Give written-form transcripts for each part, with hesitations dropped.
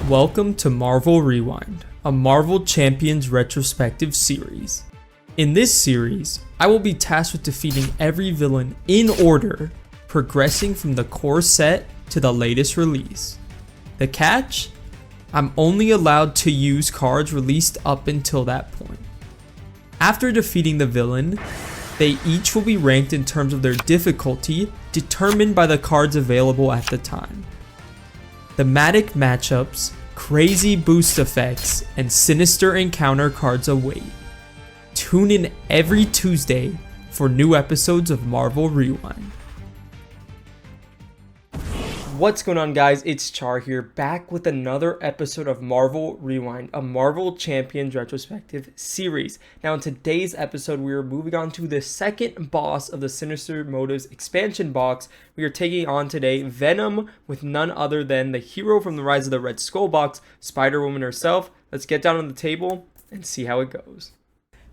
Welcome to Marvel Rewind, a Marvel Champions Retrospective Series. In this series, I will be tasked with defeating every villain in order, progressing from the core set to the latest release. The catch? I'm only allowed to use cards released up until that point. After defeating the villain, they each will be ranked in terms of their difficulty, determined by the cards available at the time. Thematic matchups, crazy boost effects, and sinister encounter cards await. Tune in every Tuesday for new episodes of Marvel Rewind. What's going on, guys? It's Char here, back with another episode of Marvel Rewind, a Marvel Champions Retrospective Series. Now, in today's episode, we are moving on to the second boss of the Sinister Motives expansion box. We are taking on today Venom with none other than the hero from the Rise of the Red Skull box, Spider-Woman herself. Let's get down on the table and see how it goes.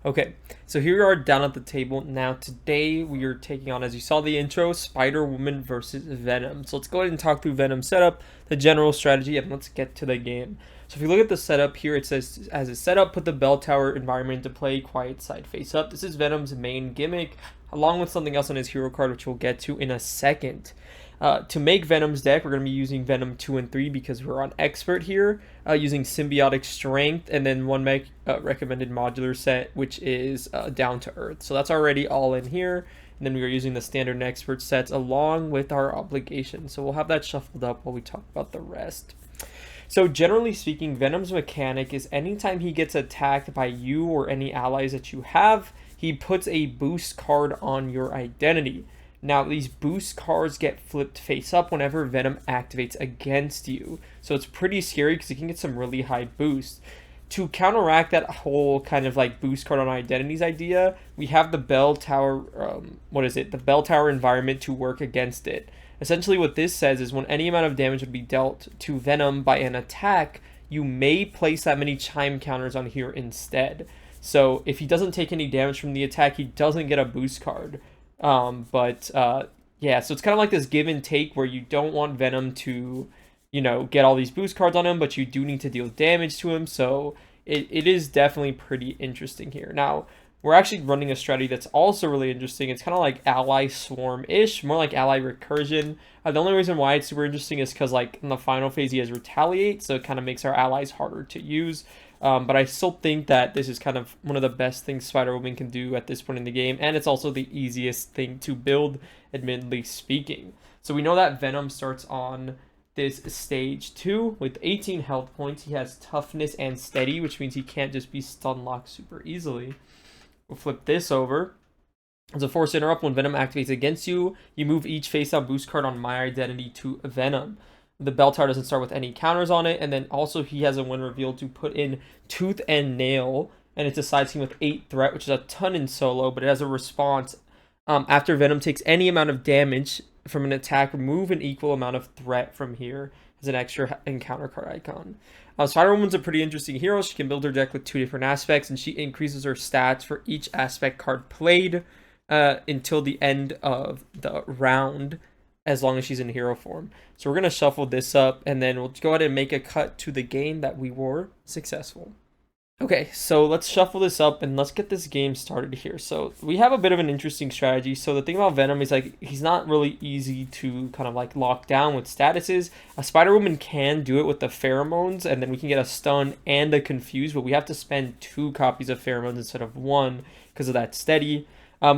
Okay, so here we are down at the table. Now today we are taking on, as you saw the intro, Spider-Woman versus Venom. So let's go ahead and talk through Venom's setup, the general strategy, and let's get to the game. So if you look at the setup here, it says, as a setup, put the bell tower environment into play, quiet side face up. This is Venom's main gimmick, along with something else on his hero card, which we'll get to in a second. To make Venom's deck, we're going to be using Venom 2 and 3 because we're on Expert here, using Symbiotic Strength, and then one recommended modular set, which is Down to Earth. So that's already all in here. And then we are using the standard and Expert sets along with our obligation. So we'll have that shuffled up while we talk about the rest. So generally speaking, Venom's mechanic is anytime he gets attacked by you or any allies that you have, he puts a boost card on your identity. Now, these boost cards get flipped face up whenever Venom activates against you. So it's pretty scary because you can get some really high boosts. To counteract that whole kind of like boost card on identities idea, we have the bell tower, the bell tower environment to work against it. Essentially what this says is when any amount of damage would be dealt to Venom by an attack, you may place that many chime counters on here instead. So if he doesn't take any damage from the attack, he doesn't get a boost card. Yeah, so it's kind of like this give and take where you don't want Venom to, get all these boost cards on him, but you do need to deal damage to him. So it is definitely pretty interesting here. Now, we're actually running a strategy that's also really interesting. It's kind of like Ally Swarm-ish, more like Ally Recursion. The only reason why it's super interesting is because, like, in the final phase, he has Retaliate, so it kind of makes our allies harder to use. But I still think that this is kind of one of the best things Spider-Woman can do at this point in the game, and it's also the easiest thing to build, admittedly speaking. So we know that Venom starts on this stage 2 with 18 health points. He has toughness and steady, which means he can't just be stun locked super easily. We'll flip this over. As a force interrupt, when Venom activates against you, you move each face-up boost card on my identity to Venom. The bell tower doesn't start with any counters on it, and then also he has a when revealed to put in Tooth and Nail, and it's a side team with 8 threat, which is a ton in solo, but it has a response. After Venom takes any amount of damage from an attack, remove an equal amount of threat from here as an extra encounter card icon. Spider-Woman's a pretty interesting hero. She can build her deck with 2 different aspects, and she increases her stats for each aspect card played until the end of the round, as long as she's in hero form. So we're going to shuffle this up, and then we'll go ahead and make a cut to the game that we were successful. Okay, so let's shuffle this up, and let's get this game started here. So we have a bit of an interesting strategy. So the thing about Venom is, like, he's not really easy to kind of, like, lock down with statuses. A Spider-Woman can do it with the pheromones, and then we can get a stun and a confuse, but we have to spend 2 copies of pheromones instead of 1 because of that steady.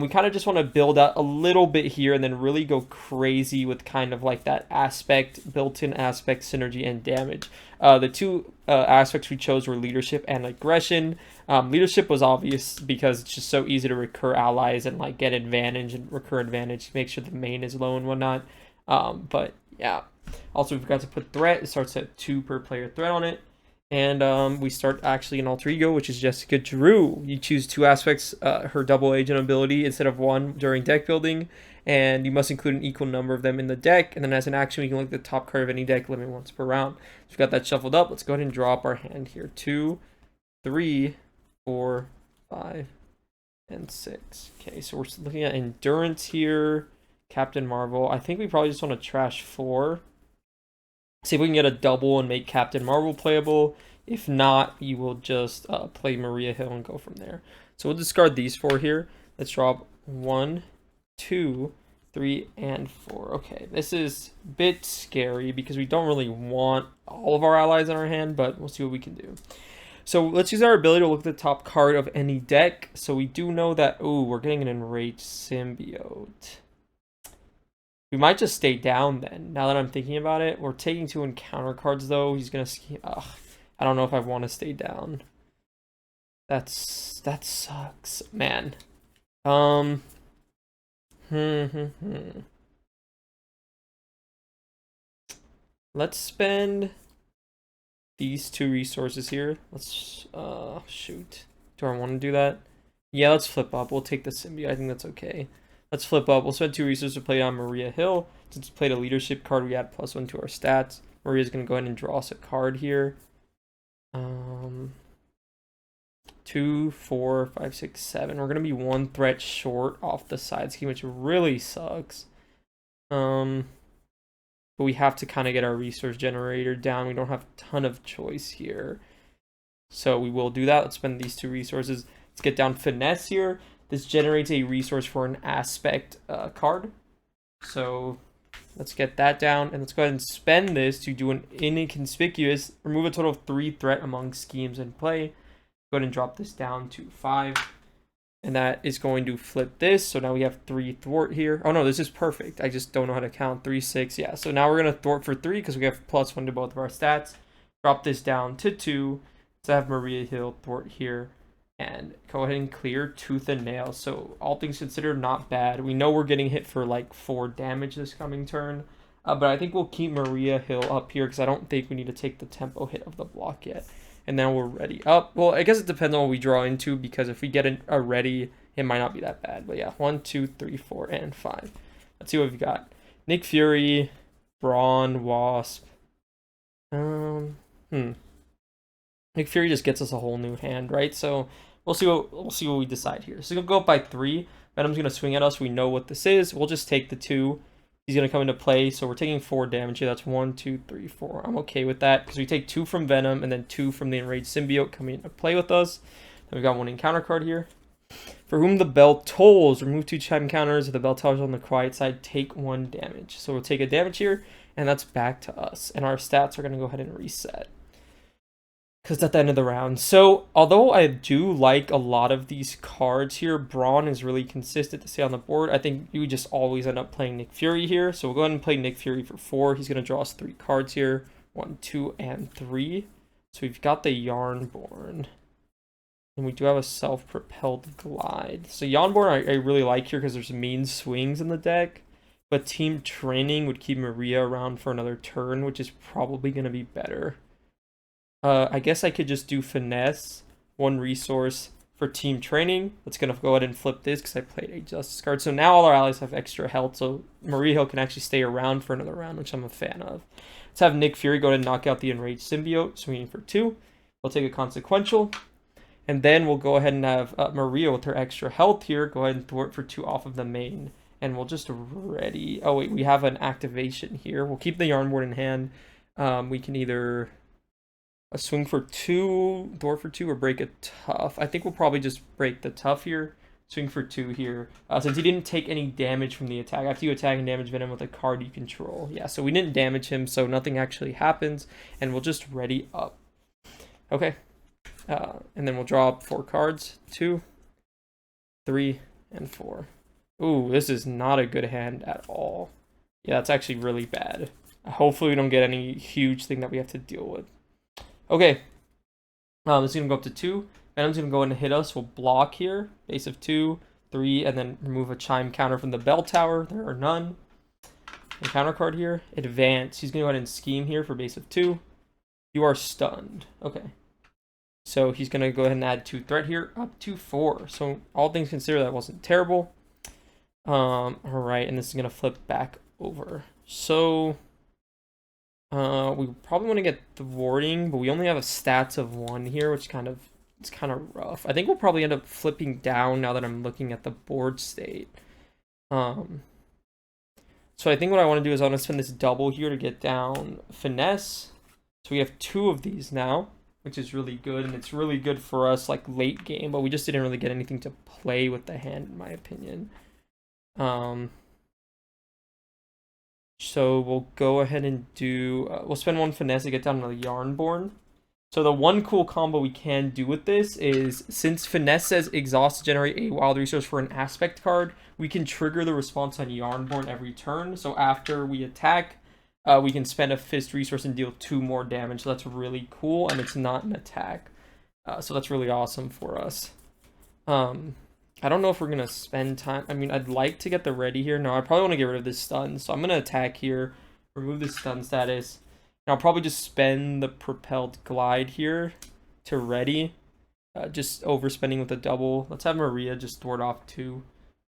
We kind of just want to build out a little bit here and then really go crazy with kind of like that aspect, built-in aspect, synergy, and damage. The 2 aspects we chose were leadership and aggression. Leadership was obvious because it's just so easy to recur allies and like get advantage and recur advantage, make sure the main is low and whatnot. But yeah, also we forgot to put threat. It starts at 2 per player threat on it. And we start actually an alter ego, which is Jessica Drew. You choose 2 aspects, her double agent ability instead of 1 during deck building, and you must include an equal number of them in the deck. And then as an action, we can look at the top card of any deck, limit once per round. So we've got that shuffled up. Let's go ahead and draw up our hand here. 2, 3, 4, 5, and 6. Okay, so we're looking at Endurance here. Captain Marvel. I think we probably just want to trash 4. See if we can get a double and make Captain Marvel playable. If not, you will just play Maria Hill and go from there. So we'll discard these 4 here. Let's drop 1, 2, 3, and 4. Okay, this is a bit scary because we don't really want all of our allies in our hand, but we'll see what we can do. So let's use our ability to look at the top card of any deck. So we do know that, ooh, we're getting an enraged symbiote. We might just stay down then, now that I'm thinking about it. We're taking 2 encounter cards though. He's gonna scheme. Ugh, I don't know if I want to stay down. That sucks, man. Let's spend these 2 resources here. Let's shoot. Do I want to do that? Yeah, let's flip up. We'll take the symbiote. I think that's okay. Let's flip up. We'll spend 2 resources to play on Maria Hill. Since we played a leadership card, we add +1 to our stats. Maria's gonna go ahead and draw us a card here. 2, 4, 5, 6, 7. We're gonna be 1 threat short off the side scheme, which really sucks. But we have to kind of get our resource generator down. We don't have a ton of choice here, so we will do that. Let's spend these 2 resources. Let's get down finesse here. This generates a resource for an aspect card. So let's get that down, and let's go ahead and spend this to do an inconspicuous, remove a total of 3 threat among schemes in play. Go ahead and drop this down to 5. And that is going to flip this. So now we have 3 thwart here. Oh no, this is perfect. I just don't know how to count. 3, 6. Yeah, so now we're going to thwart for 3 because we have +1 to both of our stats. Drop this down to 2. So I have Maria Hill thwart here. And go ahead and clear tooth and nail. So all things considered, not bad. We know we're getting hit for like 4 damage this coming turn. But I think we'll keep Maria Hill up here because I don't think we need to take the tempo hit of the block yet. And then we're ready up. Well, I guess it depends on what we draw into, because if we get a ready, it might not be that bad. But yeah, 1, 2, 3, 4, and 5. Let's see what we've got. Nick Fury, Brawn, Wasp. Nick Fury just gets us a whole new hand, right? So we'll see what we decide here. So we'll go up by 3. Venom's gonna swing at us. We know what this is. We'll just take the 2. He's going to come into play, so we're taking 4 damage here. That's 1, 2, 3, 4. I'm okay with that, because we take 2 from Venom, and then 2 from the Enraged Symbiote coming into play with us. Then we've got 1 encounter card here. For whom the bell tolls, remove 2 chime counters. If the bell tolls on the quiet side, take 1 damage. So we'll take a damage here, and that's back to us. And our stats are going to go ahead and reset, because it's at the end of the round. So although I do like a lot of these cards here, Brawn is really consistent to stay on the board. I think you just always end up playing Nick Fury here. So we'll go ahead and play Nick Fury for 4. He's going to draw us 3 cards here. 1, 2, and 3. So we've got the Yarnborn. And we do have a self-propelled glide. So Yarnborn I really like here because there's mean swings in the deck. But team training would keep Maria around for another turn, which is probably going to be better. I guess I could just do finesse, 1 resource for team training. Let's gonna go ahead and flip this because I played a justice card. So now all our allies have extra health, so Maria Hill can actually stay around for another round, which I'm a fan of. Let's have Nick Fury go ahead and knock out the Enraged Symbiote, swinging for 2. We'll take a consequential, and then we'll go ahead and have Maria with her extra health here go ahead and thwart for 2 off of the main. And we'll just ready. Oh wait, we have an activation here. We'll keep the Yarnborn in hand. We can either a swing for 2, thwart for 2, or break a tough. I think we'll probably just break the tough here. Swing for 2 here. Since he didn't take any damage from the attack. After you attack and damage Venom with a card you control. Yeah, so we didn't damage him, so nothing actually happens. And we'll just ready up. Okay. And then we'll draw up 4 cards. 2, 3, and 4. Ooh, this is not a good hand at all. Yeah, that's actually really bad. Hopefully we don't get any huge thing that we have to deal with. Okay, this is going to go up to 2. Venom's going to go in and hit us. We'll block here. Base of 2, 3, and then remove a chime counter from the bell tower. There are none. Encounter card here. Advance. He's going to go ahead and scheme here for base of 2. You are stunned. Okay. So he's going to go ahead and add 2 threat here. Up to 4. So all things considered, that wasn't terrible. Alright, and this is going to flip back over. So we probably want to get thwarting, but we only have a stats of 1 here, which it's kind of rough. I think we'll probably end up flipping down now that I'm looking at the board state. So I think what I want to do is I want to spend this double here to get down Finesse. So we have 2 of these now, which is really good, and it's really good for us like late game, but we just didn't really get anything to play with the hand, in my opinion. So we'll go ahead and do, we'll spend 1 Finesse to get down to the Yarnborn. So the one cool combo we can do with this is, since Finesse says exhaust to generate a wild resource for an aspect card, we can trigger the response on Yarnborn every turn. So after we attack, we can spend a fist resource and deal 2 more damage. So that's really cool, and it's not an attack. So that's really awesome for us. I don't know if we're going to spend time. I mean, I'd like to get the ready here. No, I probably want to get rid of this stun. So I'm going to attack here, remove the stun status. And I'll probably just spend the propelled glide here to ready. Just overspending with a double. Let's have Maria just thwart off 2.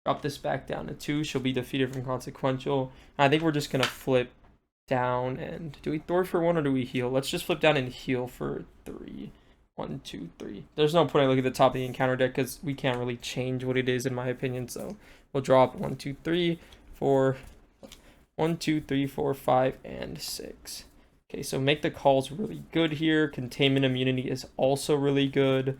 Drop this back down to 2. She'll be defeated from consequential. And I think we're just going to flip down and... Do we thwart for 1 or do we heal? Let's just flip down and heal for 3. 1, 2, 3. There's no point I look at the top of the encounter deck because we can't really change what it is in my opinion. So we'll drop 1, 2, 3, 4. 1, 2, 3, 4, 5, and 6. Okay, so make the calls really good here. Containment immunity is also really good.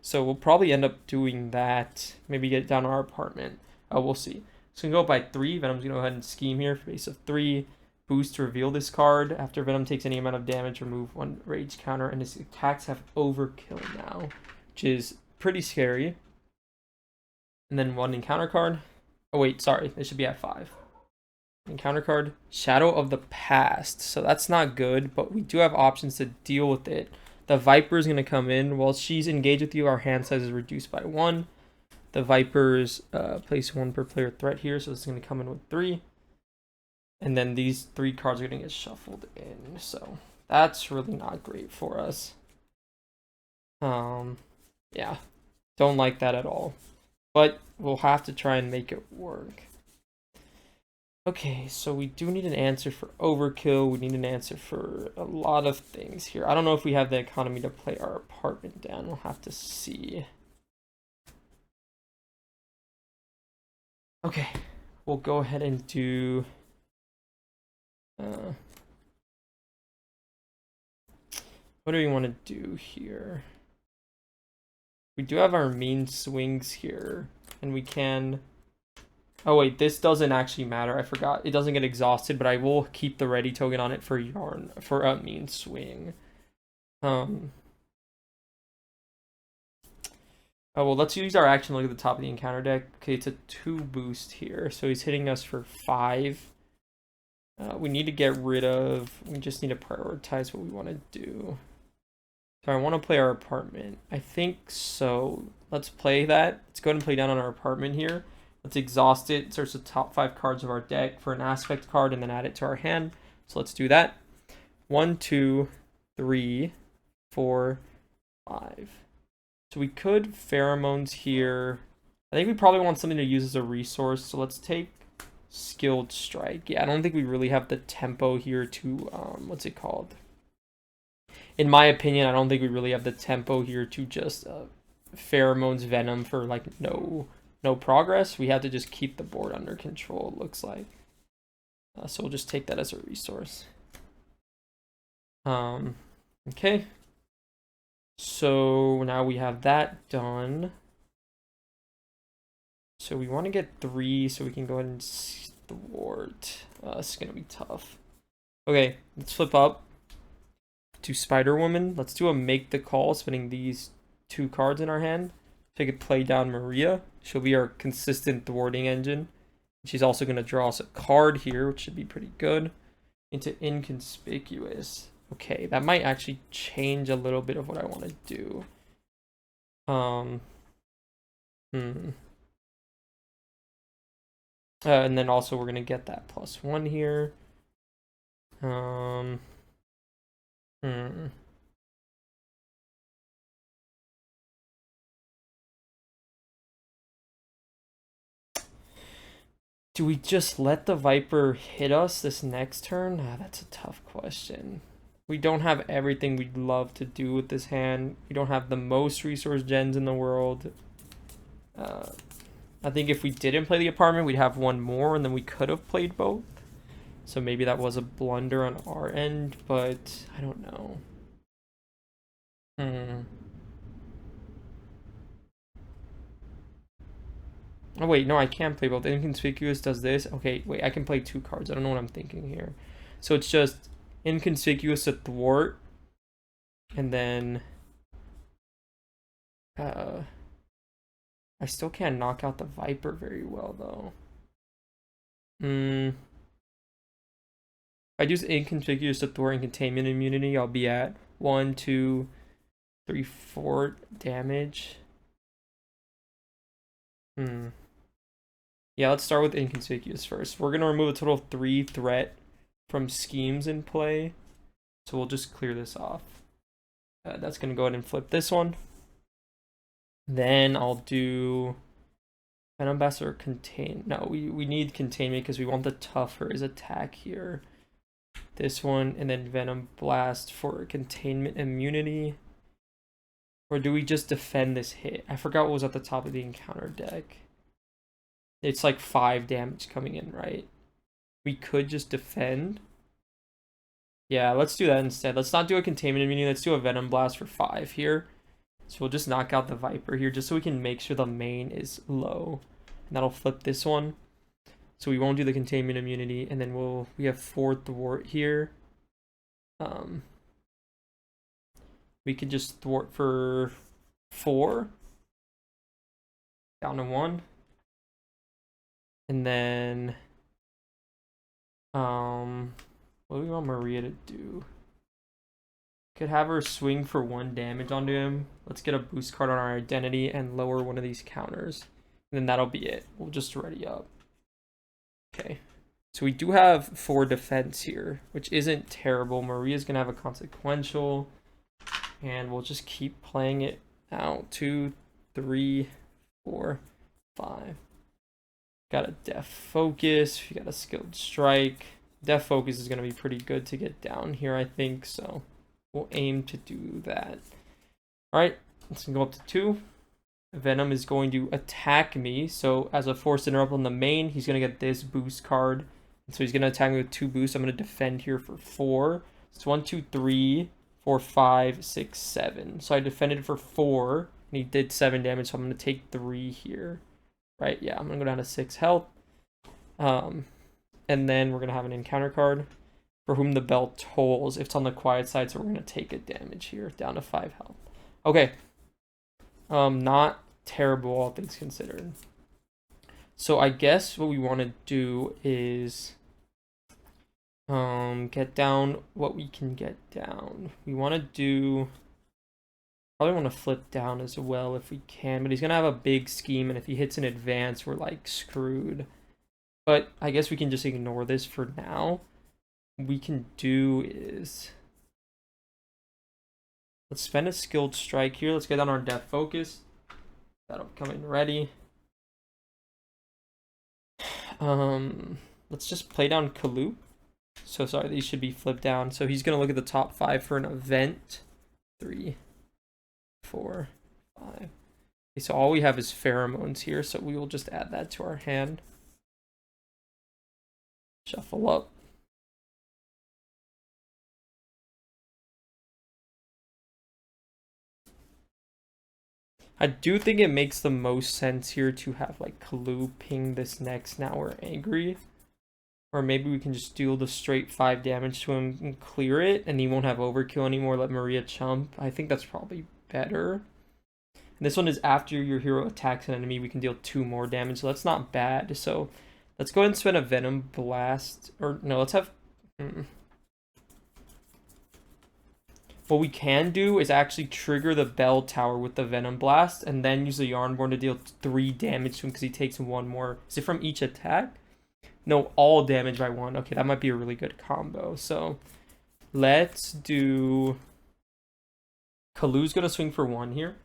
So we'll probably end up doing that. Maybe get down to our apartment. We'll see. So we can go up by 3. Venom's going to go ahead and scheme here for base of 3. Boost to reveal this card. After Venom takes any amount of damage, remove 1 rage counter. And his attacks have overkill now, which is pretty scary. And then 1 encounter card. Oh wait, sorry. They should be at 5. Encounter card, Shadow of the Past. So that's not good, but we do have options to deal with it. The Viper is going to come in. While she's engaged with you, our hand size is reduced by 1. The Vipers place 1 per player threat here, so it's going to come in with 3. And then these 3 cards are going to get shuffled in. So that's really not great for us. Yeah, don't like that at all. But we'll have to try and make it work. Okay, so we do need an answer for overkill. We need an answer for a lot of things here. I don't know if we have the economy to play our apartment down. We'll have to see. Okay, we'll go ahead and do... what do we want to do here? We do have our mean swings here, and we can... Oh wait, this doesn't actually matter. I forgot. It doesn't get exhausted, but I will keep the ready token on it for yarn for a mean swing. Oh well, let's use our action. Look at the top of the encounter deck. Okay, it's a 2 boost here, so he's hitting us for 5. We need to get rid of. We just need to prioritize what we want to do. So I want to play our apartment. I think so. Let's play that. Let's go ahead and play down on our apartment here. Let's exhaust it. Search the top 5 cards of our deck for an aspect card and then add it to our hand. So let's do that. 1, 2, 3, 4, 5. So we could pheromones here. I think we probably want something to use as a resource. So let's take skilled strike. Yeah, I don't think we really have the tempo here to what's it called? In my opinion, I don't think we really have the tempo here to just pheromones venom for like no progress. We have to just keep the board under control, it looks like. So we'll just take that as a resource. Okay. So now we have that done. So we want to get 3 so we can go ahead and thwart. It's going to be tough. Okay, let's flip up to Spider-Woman. Let's do a make the call, spinning these 2 cards in our hand. So I could play down Maria. She'll be our consistent thwarting engine. She's also going to draw us a card here, which should be pretty good. Into inconspicuous. Okay, that might actually change a little bit of what I want to do. And then also we're going to get that +1 here. Do we just let the Viper hit us this next turn? That's a tough question. We don't have everything we'd love to do with this hand. We don't have the most resource gens in the world. I think if we didn't play the apartment, we'd have one more, and then we could have played both. So maybe that was a blunder on our end, but I don't know. Oh wait, no, I can't play both. Inconspicuous does this. Okay, wait, I can play 2 cards. I don't know what I'm thinking here. So it's just inconspicuous to thwart, and then I still can't knock out the Viper very well though. If I use inconspicuous to thwart and containment immunity, I'll be at 1, 2, 3, 4 damage. Yeah, let's start with inconspicuous first. We're gonna remove a total of 3 threat from schemes in play. So we'll just clear this off. That's gonna go ahead and flip this one. Then I'll do Venom Ambassador contain. No, we need containment because we want the tough for his attack here. This one, and then Venom Blast for containment immunity. Or do we just defend this hit? I forgot what was at the top of the encounter deck. It's like 5 damage coming in, right? We could just defend. Yeah, let's do that instead. Let's not do a containment immunity. Let's do a Venom Blast for 5 here. So we'll just knock out the Viper here just so we can make sure the main is low. And that'll flip this one. So we won't do the containment immunity. And then we have 4 thwart here. We could just thwart for 4. Down to 1. And then what do we want Maria to do? Could have her swing for 1 damage onto him. Let's get a boost card on our identity and lower one of these counters. And then that'll be it. We'll just ready up. Okay. So we do have 4 defense here, which isn't terrible. Maria's going to have a consequential. And we'll just keep playing it out. 2, 3, 4, 5. Got a Def Focus. We got a Skilled Strike. Def Focus is going to be pretty good to get down here, I think. So we'll aim to do that. Alright, let's go up to 2. Venom is going to attack me. So as a forced interrupt on the main, he's going to get this boost card. And so he's going to attack me with 2 boosts. I'm going to defend here for 4. It's 1, 2, 3, 4, 5, 6, 7. So I defended for 4. And he did 7 damage. So I'm going to take 3 here. Right, yeah, I'm going to go down to 6 health. And then we're going to have an encounter card. For whom the bell tolls. If it's on the quiet side, so we're going to take a damage here. Down to 5 health. Okay. Not terrible, all things considered. So I guess what we want to do is get down what we can get down. We want to do... Probably want to flip down as well if we can, but he's going to have a big scheme, and if he hits in advance, we're like screwed. But I guess we can just ignore this for now. What we can do is... Let's spend a Skilled Strike here. Let's get on our Def Focus. That'll come in ready. Let's just play down Kaloop. So sorry, these should be flipped down. So he's going to look at the top 5 for an event. 3, 4, 5. Okay, so all we have is pheromones here, so we will just add that to our hand. Shuffle up. I do think it makes the most sense here to have like Kalu ping this next now we're angry. Or maybe we can just deal the straight 5 damage to him and clear it, and he won't have overkill anymore, let Maria chump. I think that's probably better. And this one is after your hero attacks an enemy, we can deal 2 more damage, so that's not bad. So let's go ahead and spend a Venom Blast. Or no, let's have... What we can do is actually trigger the Bell Tower with the Venom Blast, and then use the Yarnborn to deal 3 damage to him because he takes 1 more. Is it from each attack? No, all damage by 1. Okay, that might be a really good combo. So let's do... Kalu's going to swing for 1 here.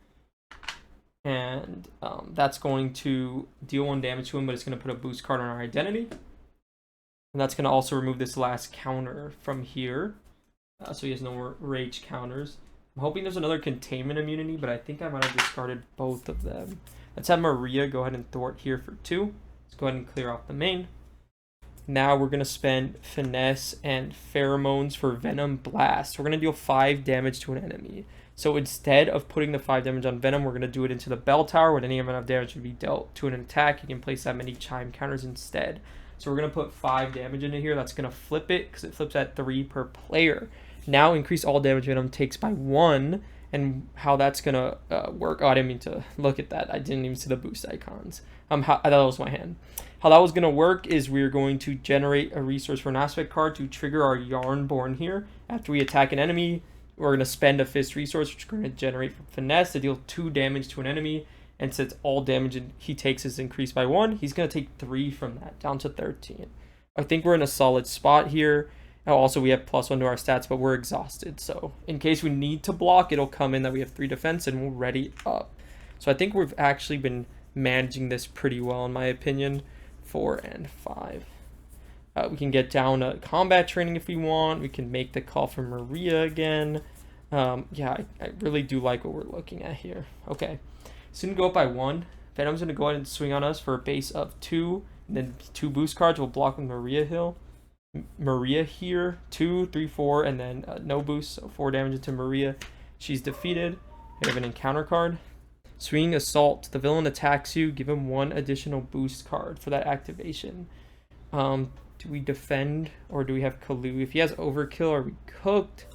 And that's going to deal 1 damage to him, but it's going to put a boost card on our identity. And that's going to also remove this last counter from here. So he has no more rage counters. I'm hoping there's another containment immunity, but I think I might have discarded both of them. Let's have Maria go ahead and thwart here for 2. Let's go ahead and clear off the main. Now we're going to spend Finesse and Pheromones for Venom Blast. We're going to deal 5 damage to an enemy. So instead of putting the 5 damage on Venom, we're going to do it into the bell tower. When any amount of damage would be dealt to an attack, you can place that many chime counters instead. So we're going to put 5 damage into here. That's going to flip it because it flips at 3 per player. Now increase all damage Venom takes by 1. And how that's going to work. Oh, I didn't mean to look at that. I didn't even see the boost icons. I thought that was my hand. How that was going to work is we're going to generate a resource for an aspect card to trigger our Yarnborn here. After we attack an enemy, we're going to spend a fist resource, which we're going to generate from Finesse to deal 2 damage to an enemy. And since all damage he takes is increased by 1, he's going to take 3 from that, down to 13. I think we're in a solid spot here. Also, we have +1 to our stats, but we're exhausted. So in case we need to block, it'll come in that we have 3 defense and we'll ready up. So I think we've actually been managing this pretty well, in my opinion. 4 and 5. We can get down to combat training if we want. We can make the call for Maria again. Yeah, I really do like what we're looking at here. Okay, soon go up by 1. Venom's going to go ahead and swing on us for a base of 2. And then 2 boost cards will block with Maria here, 2, 3, 4, and then no boost, so 4 damage into Maria. She's defeated. We have an encounter card. Swinging Assault. The villain attacks you. Give him 1 additional boost card for that activation. Do we defend or do we have Kalu? If he has Overkill, are we cooked?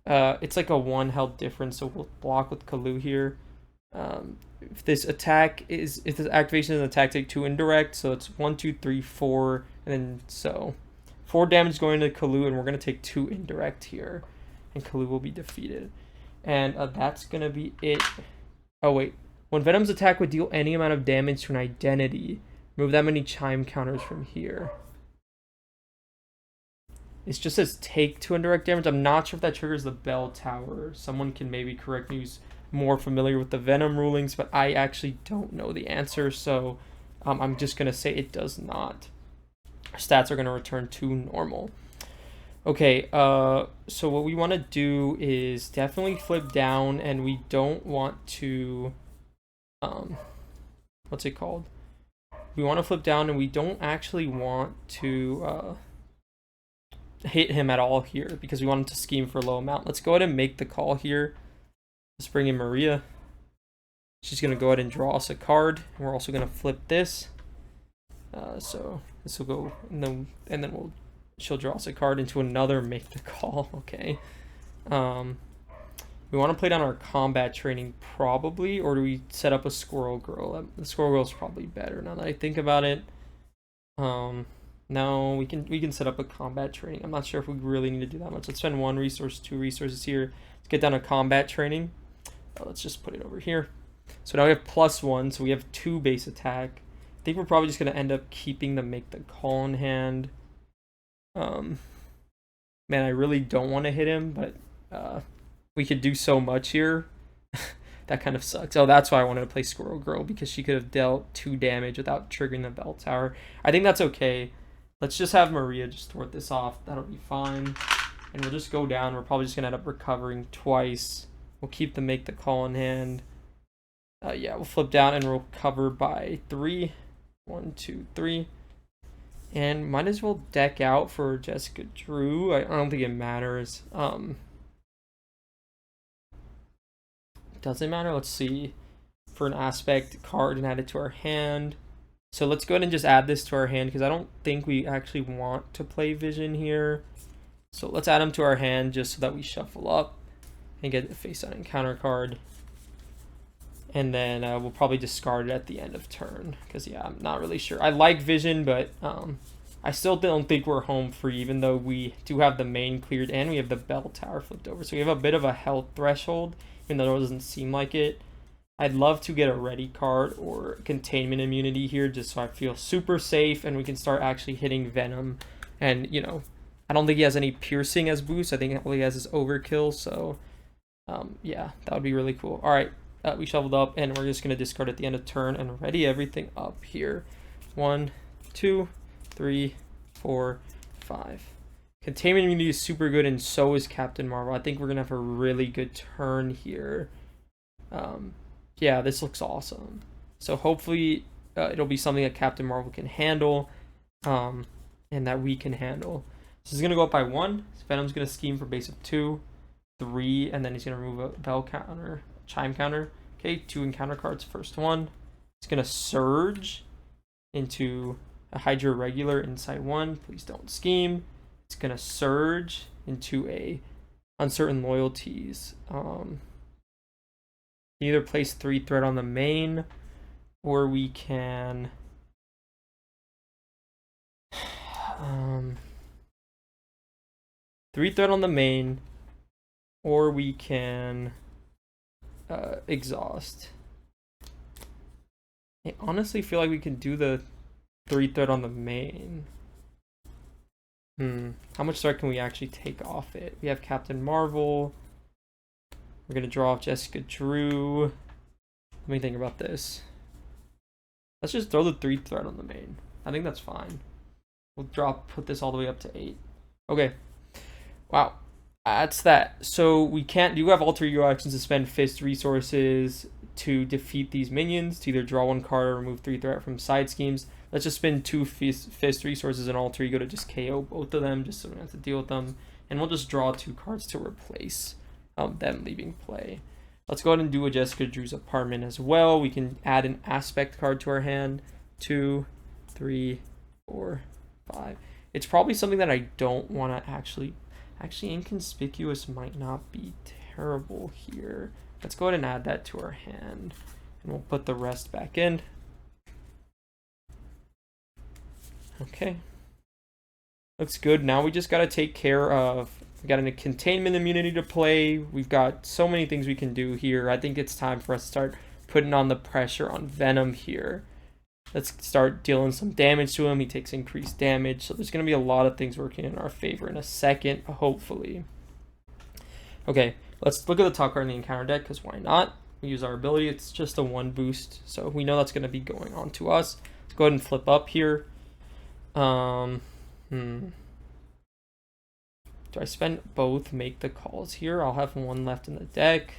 It's like a 1 health difference, so we'll block with Kalu here. If this activation is an attack, take 2 indirect, so it's 1, 2, 3, 4, and then so 4 damage going to Kalu, and we're going to take 2 indirect here, and Kalu will be defeated. And that's going to be it. Oh, wait. When Venom's attack would deal any amount of damage to an identity, remove that many chime counters from here. It just says take 2 indirect damage. I'm not sure if that triggers the bell tower. Someone can maybe correct me who's more familiar with the Venom rulings, but I actually don't know the answer, so I'm just going to say it does not. Our stats are going to return to normal. Okay, so what we want to do is definitely flip down, and we don't want to, what's it called? We want to flip down, and we don't actually want to hit him at all here, because we want him to scheme for a low amount. Let's go ahead and make the call here. Let's bring in Maria. She's going to go ahead and draw us a card, and we're also going to flip this. So this will go, and then she'll draw us a card into another make the call. Okay. We want to play down our combat training probably, or do we set up a Squirrel Girl? The Squirrel Girl is probably better now that I think about it. No, we can set up a combat training. I'm not sure if we really need to do that much. Let's spend 1 resource, 2 resources here. Let's get down to combat training. Let's just put it over here. So now we have +1, so we have 2 base attack. I think we're probably just going to end up keeping the make the call in hand. Man, I really don't want to hit him, but we could do so much here. That kind of sucks. Oh, that's why I wanted to play Squirrel Girl, because she could have dealt 2 damage without triggering the bell tower. I think that's okay. Let's just have Maria just thwart this off. That'll be fine. And we'll just go down. We're probably just going to end up recovering twice. We'll keep the make the call in hand. Yeah, we'll flip down and we'll cover by 3. 1, 2, 3. And might as well deck out for Jessica Drew. I don't think it matters. Doesn't matter. Let's see. For an aspect card and add it to our hand. So let's go ahead and just add this to our hand, because I don't think we actually want to play Vision here. So let's add them to our hand just so that we shuffle up and get the face on encounter card. And then we'll probably discard it at the end of turn, because yeah, I'm not really sure. I like Vision, but I still don't think we're home free, even though we do have the main cleared and we have the bell tower flipped over. So we have a bit of a health threshold, even though it doesn't seem like it. I'd love to get a ready card or containment immunity here, just so I feel super safe and we can start actually hitting Venom. And, you know, I don't think he has any piercing as boost. I think all he has is overkill. So, yeah, that would be really cool. All right, we shoveled up, and we're just going to discard at the end of turn and ready everything up here. 1, 2, 3, 4, 5. Containment immunity is super good, and so is Captain Marvel. I think we're gonna have a really good turn here. Yeah, this looks awesome. So hopefully it'll be something that Captain Marvel can handle, and that we can handle. So he's gonna go up by 1. Venom's gonna scheme for base of 2, 3, and then he's gonna remove a bell counter, chime counter. Okay, 2 encounter cards. First one. He's gonna surge into a Hydra regular inside 1. Please don't scheme. It's gonna surge into a uncertain loyalties. Either place 3 threat on the main, or we can 3 threat on the main, or we can exhaust. I honestly feel like we can do the 3 threat on the main. How much threat can we actually take off it? We have Captain Marvel. We're gonna draw off Jessica Drew. Let me think about this. Let's just throw the 3 threat on the main. I think that's fine. We'll put this all the way up to 8. Okay. Wow. That's that. So we do have alter ego actions to spend fist resources to defeat these minions, to either draw 1 card or remove 3 threat from side schemes. Let's just spend 2 fist resources and alter ego to just KO both of them, just so we don't have to deal with them. And we'll just draw 2 cards to replace them leaving play. Let's go ahead and do a Jessica Drew's apartment as well. We can add an aspect card to our hand. 2, 3, 4, 5. It's probably something that I don't want to actually inconspicuous might not be terrible here. Let's go ahead and add that to our hand, and we'll put the rest back in. Okay, looks good. Now we just got to take care of, we got a containment immunity to play. We've got so many things we can do here. I think it's time for us to start putting on the pressure on Venom here. Let's start dealing some damage to him. He takes increased damage, so there's going to be a lot of things working in our favor in a second, hopefully. Okay, let's look at the top card in the encounter deck, because why not? We use our ability. It's just a 1 boost, so we know that's going to be going on to us. Let's go ahead and flip up here. Do I spend both, make the calls here? I'll have 1 left in the deck.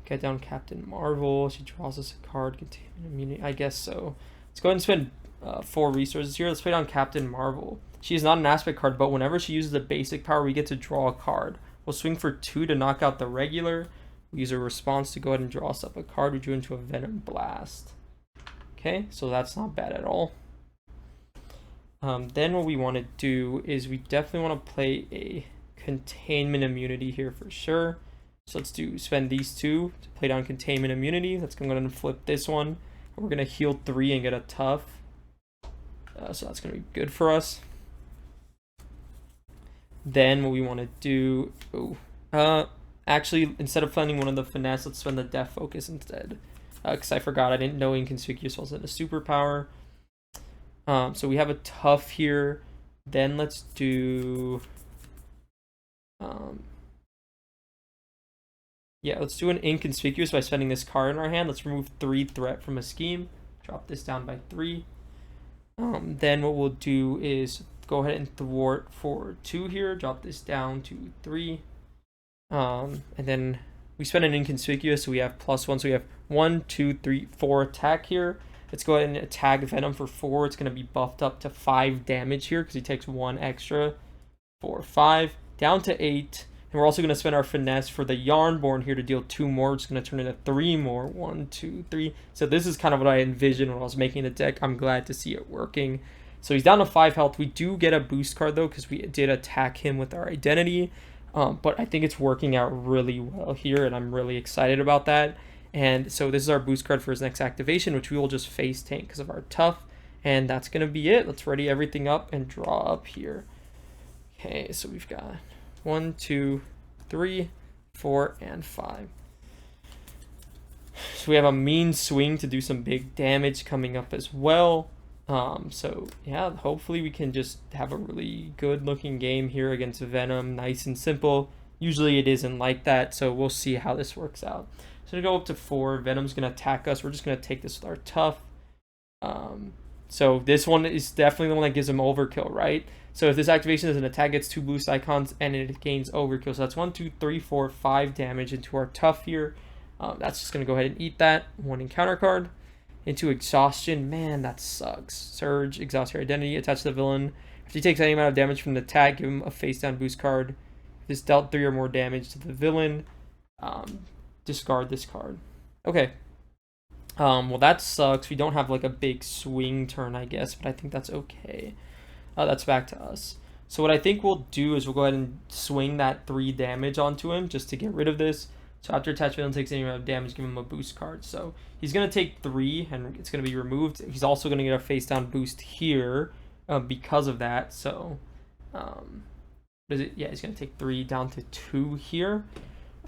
Get down Captain Marvel. She draws us a card. Containment immunity. I guess so. Let's go ahead and spend 4 resources here. Let's play down Captain Marvel. She is not an aspect card, but whenever she uses a basic power, we get to draw a card. We'll swing for 2 to knock out the regular. We use a response to go ahead and draw us up a card. We drew into a Venom Blast. Okay, so that's not bad at all. Then what we want to do is we definitely want to play a containment immunity here for sure. So let's spend these 2 to play down containment immunity. Let's go ahead and flip this one. We're going to heal 3 and get a tough. So that's going to be good for us. Then what we want to do... actually, instead of planning one of the finesse, let's spend the death focus instead. Because I forgot, I didn't know inconspicuous wasn't a superpower. So we have a tough here. Then let's do... yeah, let's do an inconspicuous by spending this card in our hand. Let's remove 3 threat from a scheme. Drop this down by 3. Then what we'll do is go ahead and thwart for 2 here. Drop this down to 3. And then we spend an inconspicuous, so we have +1. So we have 1, 2, 3, 4 attack here. Let's go ahead and attack Venom for 4. It's going to be buffed up to 5 damage here because he takes 1 extra. 4, 5. Down to 8. And we're also going to spend our finesse for the Yarnborn here to deal 2 more. It's going to turn into 3 more. 1, 2, 3. So this is kind of what I envisioned when I was making the deck. I'm glad to see it working. So he's down to 5 health. We do get a boost card though because we did attack him with our identity. But I think it's working out really well here, and I'm really excited about that. And so this is our boost card for his next activation, which we will just face tank because of our tough. And that's going to be it. Let's ready everything up and draw up here. Okay, so we've got 1, 2, 3, 4, and 5. So we have a mean swing to do some big damage coming up as well. So yeah, hopefully we can just have a really good looking game here against Venom. Nice and simple. Usually it isn't like that, so we'll see how this works out. So to go up to 4, Venom's going to attack us. We're just going to take this with our tough. So this one is definitely the one that gives him overkill, right? So if this activation is an attack, gets 2 boost icons and it gains overkill. So that's 1, 2, 3, 4, 5 damage into our tough here. That's just going to go ahead and eat that. 1 encounter card. Into exhaustion. Man, that sucks. Surge, exhaust your identity, attach to the villain. If he takes any amount of damage from the attack, give him a face down boost card. If this dealt 3 or more damage to the villain, discard this card. Okay. Well, that sucks. We don't have like a big swing turn, I guess, but I think that's okay. That's back to us. So what I think we'll do is we'll go ahead and swing that 3 damage onto him just to get rid of this. So after attached villain takes any amount of damage, give him a boost card. So he's going to take 3 and it's going to be removed. He's also going to get a face down boost here because of that. So what is it? Yeah, he's going to take 3 down to 2 here.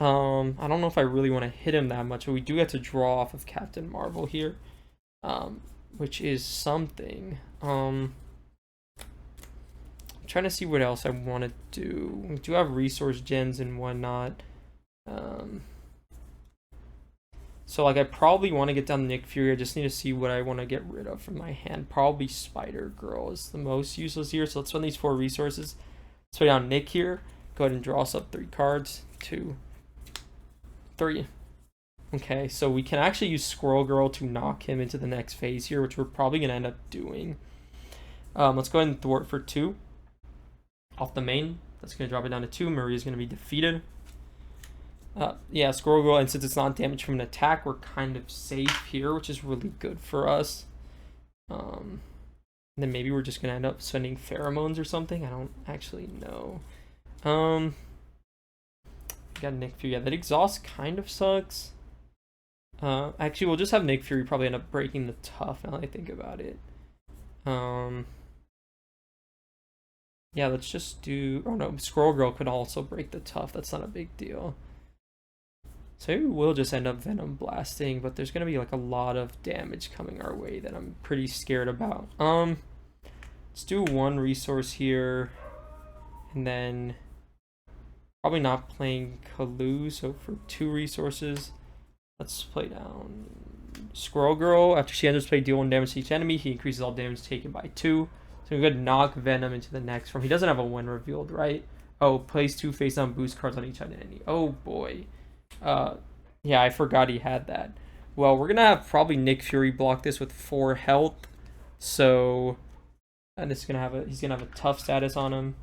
I don't know if I really want to hit him that much, but we do get to draw off of Captain Marvel here, which is something. I'm trying to see what else I want to do. We do have resource gens and whatnot. So like I probably want to get down Nick Fury. I just need to see what I want to get rid of from my hand. Probably Spider Girl is the most useless here. So let's run these 4 resources. Let's put down Nick here. Go ahead and draw us up 3 cards. 2, 3. Okay, so we can actually use Squirrel Girl to knock him into the next phase here, which we're probably going to end up doing. Let's go ahead and thwart for 2 off the main. That's going to drop it down to 2. Maria's going to be defeated. Yeah, Squirrel Girl, and since it's not damage from an attack, we're kind of safe here, which is really good for us. And then maybe we're just going to end up sending pheromones or something. I don't actually know. Got Nick Fury. Yeah, that exhaust kind of sucks. Actually, we'll just have Nick Fury probably end up breaking the tough now that I think about it. Yeah, let's just do... Oh no, Squirrel Girl could also break the tough. That's not a big deal. So maybe we'll just end up Venom blasting, but there's going to be like a lot of damage coming our way that I'm pretty scared about. Let's do 1 resource here, and then probably not playing Kalu, so for 2 resources, let's play down Squirrel Girl. After she enters play, deal 1 damage to each enemy. He increases all damage taken by 2. So we could knock Venom into the next form. He doesn't have a win revealed, right? Oh, place 2 face down boost cards on each identity. Oh boy. Yeah, I forgot he had that. Well, we're gonna have probably Nick Fury block this with 4 health. So, and it's gonna have he's gonna have a tough status on him.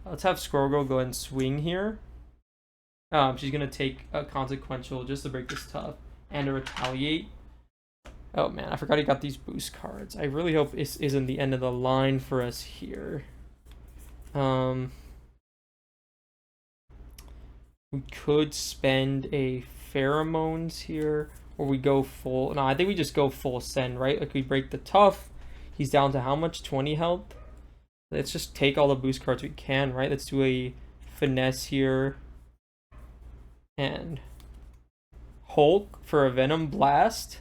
Let's have Squirrel Girl go ahead and swing here. She's gonna take a consequential just to break this tough and to retaliate. Oh man, I forgot he got these boost cards. I really hope this isn't the end of the line for us here. We could spend a pheromones here, or we go full. No, I think we just go full send, right? Like we break the tough. He's down to how much? 20 health. Let's just take all the boost cards we can, right? Let's do a finesse here. And Hulk for a Venom Blast.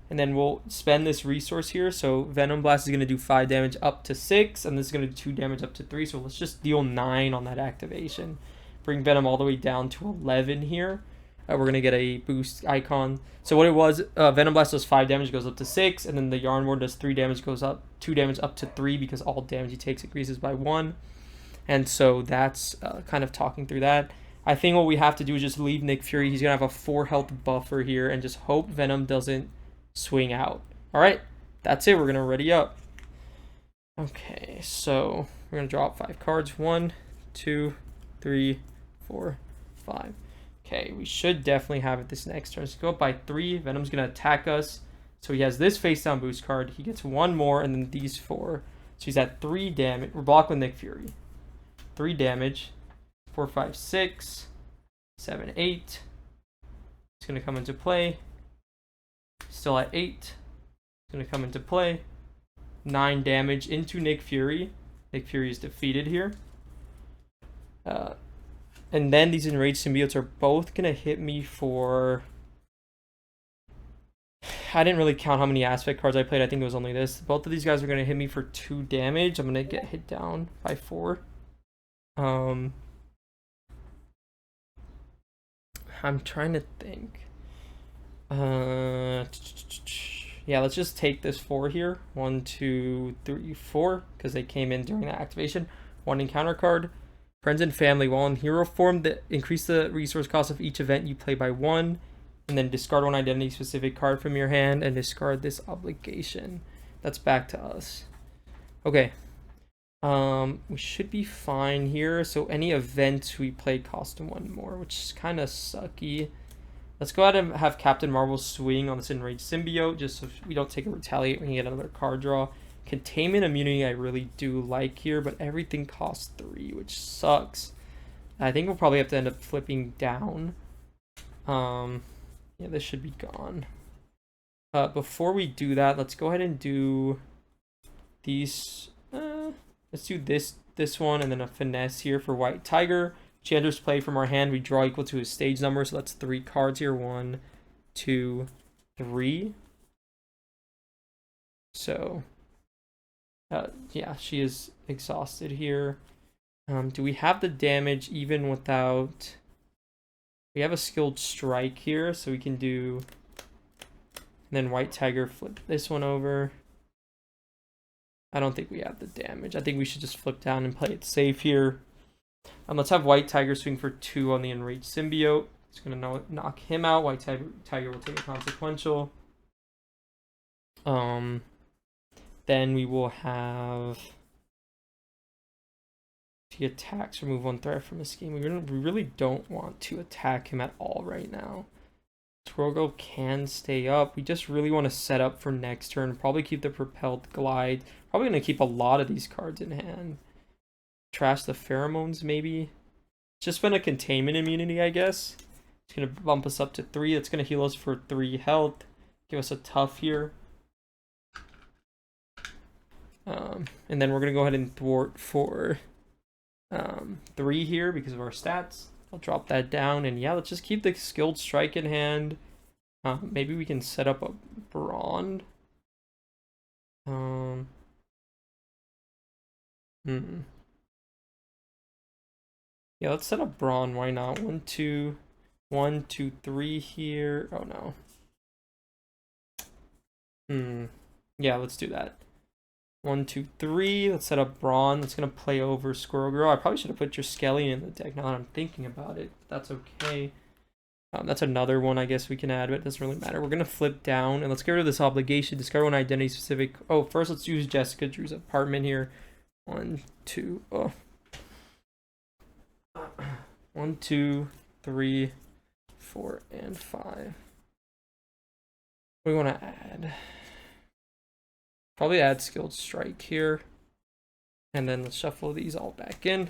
And then we'll spend this resource here. So Venom Blast is going to do 5 damage up to 6. And this is going to do 2 damage up to 3. So let's just deal 9 on that activation. Bring Venom all the way down to 11 here. We're going to get a boost icon. So what it was, Venom Blast does 5 damage, goes up to 6. And then the Yarn Ward does 3 damage, goes up 2 damage up to 3 because all damage he takes increases by 1. And so that's kind of talking through that. I think what we have to do is just leave Nick Fury. He's going to have a 4 health buffer here and just hope Venom doesn't swing out. All right, that's it. We're going to ready up. Okay, so we're going to draw up 5 cards. 1, 2, 3, 4, 5. Okay, we should definitely have it this next turn. Let's go up by 3. Venom's going to attack us. So he has this face down boost card. He gets 1 more and then these 4. So he's at 3 damage. We're blocked with Nick Fury. 3 damage. 4, 5, 6, 7, 8. It's going to come into play. Still at 8. It's going to come into play. 9 damage into Nick Fury. Nick Fury is defeated here. And then these enraged symbiotes are both going to hit me for... I didn't really count how many aspect cards I played. I think it was only this. Both of these guys are going to hit me for 2 damage. I'm going to get hit down by 4. I'm trying to think. Yeah, let's just take this 4 here. 1, 2, 3, 4, because they came in during the activation. 1 encounter card. Friends and family, while in hero form, increase the resource cost of each event you play by 1, and then discard 1 identity specific card from your hand and discard this obligation. That's back to us. Okay. We should be fine here. So any event we play cost 1 more, which is kind of sucky. Let's go ahead and have Captain Marvel swing on this enraged symbiote, just so we don't take a retaliate. We can get another card draw. Containment immunity I really do like here, but everything costs 3, which sucks. I think we'll probably have to end up flipping down. Yeah, this should be gone. Before we do that, let's go ahead and do these. Let's do this one, and then a finesse here for White Tiger. She enters play from our hand. We draw equal to his stage number, so that's 3 cards here. 1, 2, 3. So, yeah, she is exhausted here. Do we have the damage even without... We have a skilled strike here, so we can do... And then White Tiger, flip this one over. I don't think we have the damage. I think we should just flip down and play it safe here. Let's have White Tiger swing for 2 on the enraged symbiote. It's going to knock him out. White Tiger will take a consequential. Then we will have... If he attacks, remove 1 threat from his scheme. We really don't want to attack him at all right now. Squirrel Girl can stay up. We just really want to set up for next turn. Probably keep the Propelled Glide. Probably going to keep a lot of these cards in hand. Trash the Pheromones, maybe. Just been a containment immunity, I guess. It's going to bump us up to 3. It's going to heal us for 3 health. Give us a tough here. And then we're going to go ahead and thwart for 3 here because of our stats. I'll drop that down, and yeah, let's just keep the skilled strike in hand. Maybe we can set up a Brawn. Yeah, let's set up Brawn. Why not? 1, 2, 1, 2, 3 here. Oh no. Yeah, let's do that. 1, 2, 3. Let's set up Brawn. That's gonna play over Squirrel Girl. I probably should have put your Skelly in the deck now that I'm thinking about it. That's okay. That's another one I guess we can add, but it doesn't really matter. We're gonna flip down and let's get rid of this obligation. Discard 1 identity specific. Oh, first let's use Jessica Drew's apartment here. 1, 2. Oh. 1, 2, 3, 4, and 5. What do we want to add? Probably add skilled strike here. And then let's shuffle these all back in.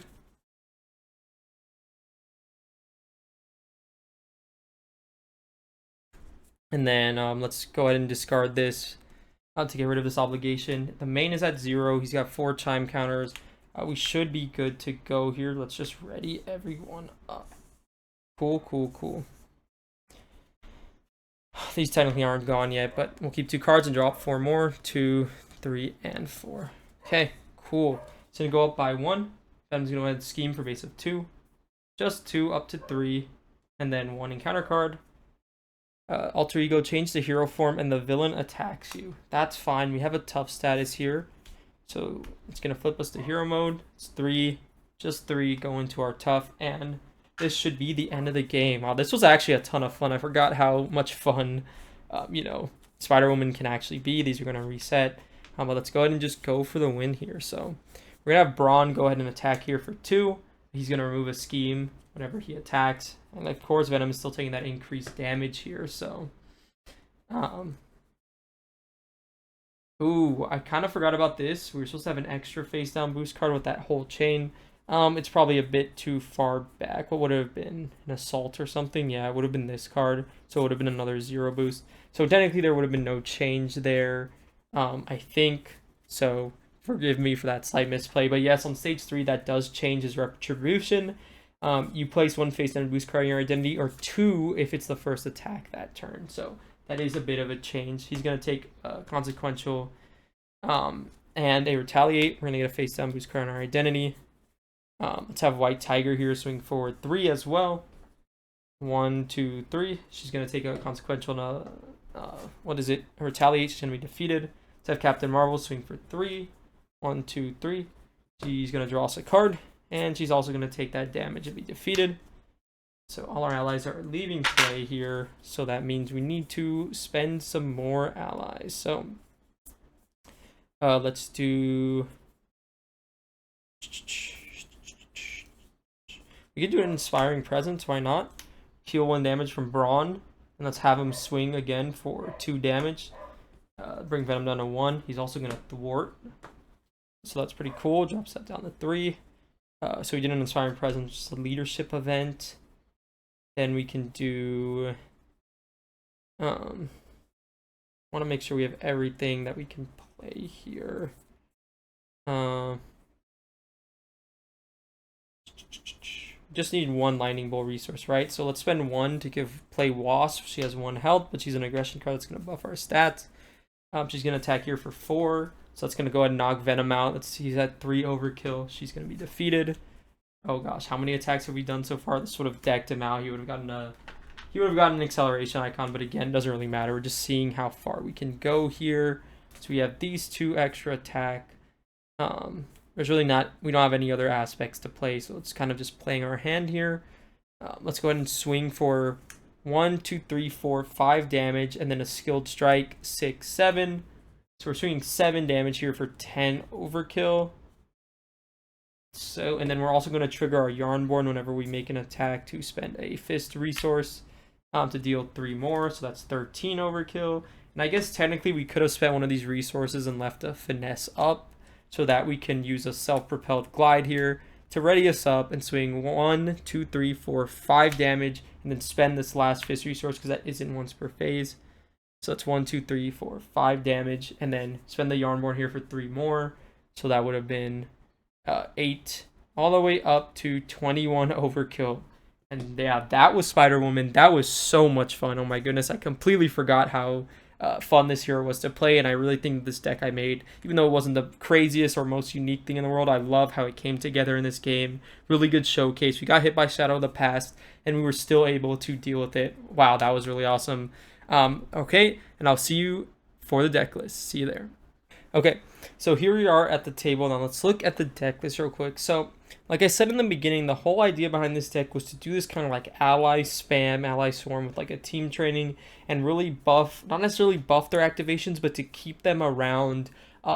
And then let's go ahead and discard this to get rid of this obligation. The main is at 0. He's got 4 chime counters. We should be good to go here. Let's just ready everyone up. Cool, cool, cool. These technically aren't gone yet, but we'll keep 2 cards and drop 4 more. 2, 3, and 4. Okay, cool. It's going to go up by 1. Venom's going to add scheme for base of 2. Just 2 up to 3. And then 1 encounter card. Alter Ego, change the hero form and the villain attacks you. That's fine. We have a tough status here. So it's going to flip us to hero mode. It's 3. Just 3 go into our tough. And this should be the end of the game. Wow, this was actually a ton of fun. I forgot how much fun, Spider-Woman can actually be. These are going to reset. But let's go ahead and just go for the win here. So we're going to have Brawn go ahead and attack here for 2. He's going to remove a scheme whenever he attacks. And of course, Venom is still taking that increased damage here. So, ooh, I kind of forgot about this. We were supposed to have an extra face down boost card with that whole chain. It's probably a bit too far back. What would it have been? An assault or something? Yeah, it would have been this card. So it would have been another 0 boost. So technically there would have been no change there. I think. So forgive me for that slight misplay. But yes, on stage 3, that does change his retribution. You place 1 face down boost card in your identity, or 2 if it's the first attack that turn. So that is a bit of a change. He's going to take a consequential and a retaliate. We're going to get a face down boost card in our identity. Let's have White Tiger here swing forward 3 as well. 1, 2, 3. She's going to take a consequential what is it? Retaliate, she's going to be defeated. Let's have Captain Marvel swing for 3. 1, 2, 3. She's going to draw us a card, and she's also going to take that damage and be defeated. So all our allies are leaving play here, so that means we need to spend some more allies. So let's do... We could do an Inspiring Presence, why not? Heal 1 damage from Brawn, and let's have him swing again for 2 damage. Bring Venom down to 1. He's also going to thwart. So that's pretty cool. Drops that down to 3. So we did an Inspiring Presence, just a leadership event. Then we can do... want to make sure we have everything that we can play here. Just need 1 Lightning Bolt resource, right? So let's spend 1 to play Wasp. She has 1 health, but she's an aggression card that's going to buff our stats. She's going to attack here for 4. So that's going to go ahead and knock Venom out. Let's see, he's at 3 overkill. She's going to be defeated. Oh gosh, how many attacks have we done so far? This would have decked him out. He would have gotten an acceleration icon, but again, doesn't really matter. We're just seeing how far we can go here. So we have these 2 extra attack. There's really not, we don't have any other aspects to play, so it's kind of just playing our hand here. Let's go ahead and swing for 1, 2, 3, 4, 5 damage, and then a skilled strike, 6, 7. So we're swinging 7 damage here for 10 overkill. So, and then we're also going to trigger our Yarnborn whenever we make an attack to spend a fist resource to deal 3 more. So that's 13 overkill. And I guess technically we could have spent one of these resources and left a finesse up so that we can use a self-propelled glide here to ready us up and swing 1, 2, 3, 4, 5 damage, and then spend this last fist resource because that isn't once per phase. So it's 1, 2, 3, 4, 5 damage, and then spend the Yarnborn here for 3 more. So that would have been 8 all the way up to 21 overkill. And yeah, that was Spider-Woman. That was so much fun. Oh my goodness, I completely forgot how fun this hero was to play, and I really think this deck I made, even though it wasn't the craziest or most unique thing in the world, I love how it came together in this game. Really good showcase. We got hit by Shadow of the Past, and we were still able to deal with it. Wow, that was really awesome. Okay, and I'll see you for the deck list. See you there. Okay, so here we are at the table. Now let's look at the deck list real quick. So, like I said in the beginning, the whole idea behind this deck was to do this kind of like ally spam, ally swarm with like a team training and really buff, not necessarily buff their activations, but to keep them around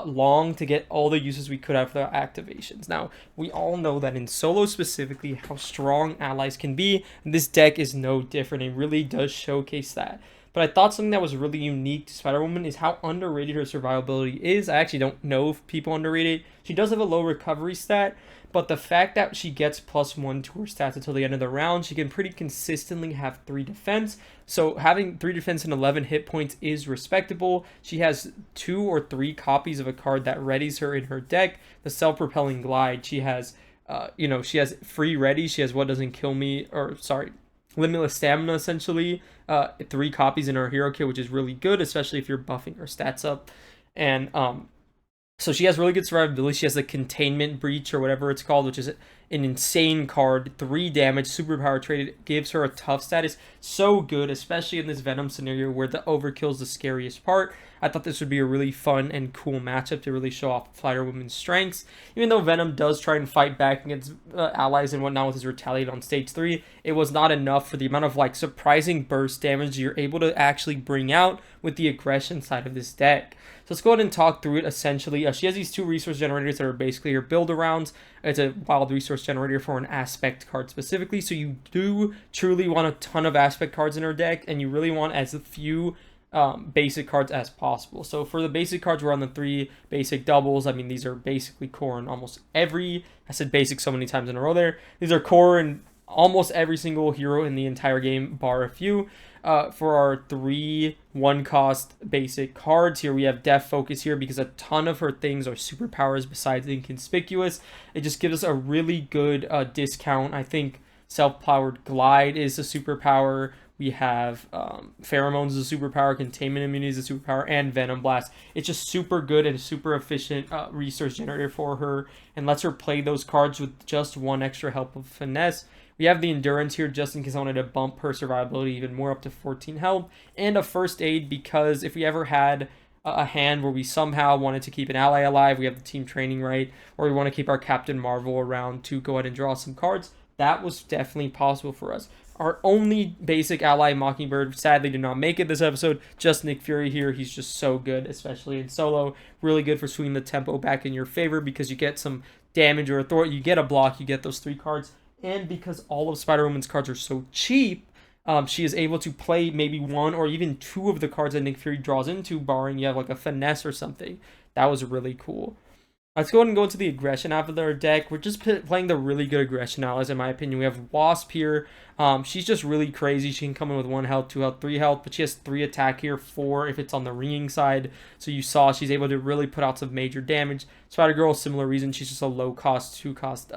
long to get all the uses we could have for their activations. Now, we all know that in solo specifically how strong allies can be, and this deck is no different. It really does showcase that. But I thought something that was really unique to Spider-Woman is how underrated her survivability is. I actually don't know if people underrate it. She does have a low recovery stat, but the fact that she gets +1 to her stats until the end of the round, she can pretty consistently have 3 defense. So having 3 defense and 11 hit points is respectable. She has 2 or 3 copies of a card that readies her in her deck. The self-propelling glide, she has, she has free ready. She has what doesn't kill me, or sorry, limitless stamina essentially. 3 copies in her hero kit, which is really good, especially if you're buffing her stats up. And so she has really good survivability. She has the Containment Breach or whatever it's called, which is an insane card. 3 damage, superpower traded, gives her a tough status. So good, especially in this Venom scenario where the overkill is the scariest part. I thought this would be a really fun and cool matchup to really show off Spider-Woman's strengths. Even though Venom does try and fight back against allies and whatnot with his Retaliate on stage 3, it was not enough for the amount of like surprising burst damage you're able to actually bring out with the aggression side of this deck. So let's go ahead and talk through it essentially. She has these 2 resource generators that are basically her build-arounds. It's a wild resource generator for an aspect card specifically. So you do truly want a ton of aspect cards in her deck, and you really want as few basic cards as possible. So for the basic cards, we're on the 3 basic doubles. I mean, these are basically core in almost every, I said basic so many times in a row there. These are core in almost every single hero in the entire game, bar a few. For our 3 1-cost basic cards here, we have Death Focus here because a ton of her things are superpowers besides Inconspicuous. It just gives us a really good discount. I think Self-Powered Glide is a superpower. We have Pheromones is a superpower, Containment Immunity is a superpower, and Venom Blast. It's just super good and super efficient resource generator for her, and lets her play those cards with just 1 extra help of finesse, We have the endurance here just in case I wanted to bump her survivability even more up to 14 health, and a first aid because if we ever had a hand where we somehow wanted to keep an ally alive, we have the team training right, or we want to keep our Captain Marvel around to go ahead and draw some cards, that was definitely possible for us. Our only basic ally, Mockingbird, sadly did not make it this episode. Just Nick Fury here. He's just so good, especially in solo. Really good for swinging the tempo back in your favor because you get some damage or authority. You get a block, you get those 3 cards. And because all of Spider-Woman's cards are so cheap, she is able to play maybe 1 or even 2 of the cards that Nick Fury draws into, barring you have like a finesse or something. That was really cool. Let's go ahead and go into the aggression half of our deck. We're just playing the really good aggression allies, in my opinion. We have Wasp here. She's just really crazy. She can come in with 1 health, 2 health, 3 health, but she has 3 attack here, 4 if it's on the ringing side. So you saw she's able to really put out some major damage. Spider-Girl, similar reason. She's just a low-cost, 2-cost,